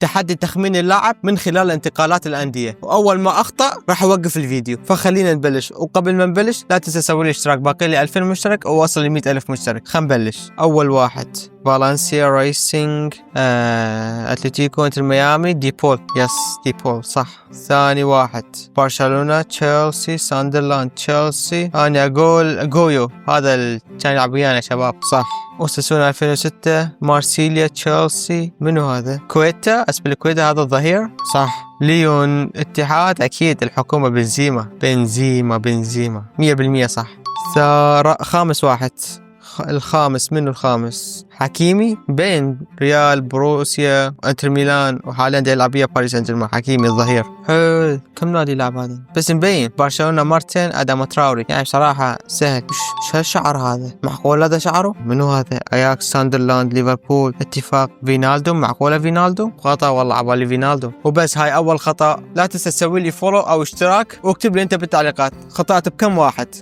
تحدي تخمين اللاعب من خلال انتقالات الأندية، وأول ما أخطأ راح أوقف الفيديو. فخلينا نبلش، وقبل ما نبلش لا تنسى تسوي لي اشتراك، باقي لي 2000 مشترك ووصل ل 100,000 مشترك. خلينا نبلش. أول واحد فالنسيا رايسينج، أتلتيكو، انتر ميامي، ديبول. يس ديبول صح. ثاني واحد برشلونة، تشيلسي، ساندرلاند، تشيلسي. أنا أقول جويو، هذا كان يلعب ويانا يا شباب صح. أوساسونا 2006، مارسيليا، تشيلسي. منو هذا؟ كويتا، أسبليكويتا، هذا الظهير صح. ليون، اتحاد، أكيد الحكومة بنزيما 100% صح. خامس واحد، الخامس. منو الخامس؟ حكيمي. بين ريال، بروسيا، انتر ميلان، وحاليا دا يلعب باريس سان جيرمان. حكيمي الظهير. حلو. كم نادي يلعب هذا؟ بس مبين. برشلونة مارتن، ادم تراوري. يعني بصراحة سهل. شو هالشعر هذا؟ معقول هذا شعره؟ منو هذا؟ اياكس، ساندرلاند، ليفربول، اتفاق. فينالدو. معقولة فينالدو؟ خطأ والله، عبالي فينالدو. وبس هاي اول خطأ. لا تنسى تسوي لي فولو او اشتراك، واكتب لي انت بالتعليقات خطأت بكم واحد.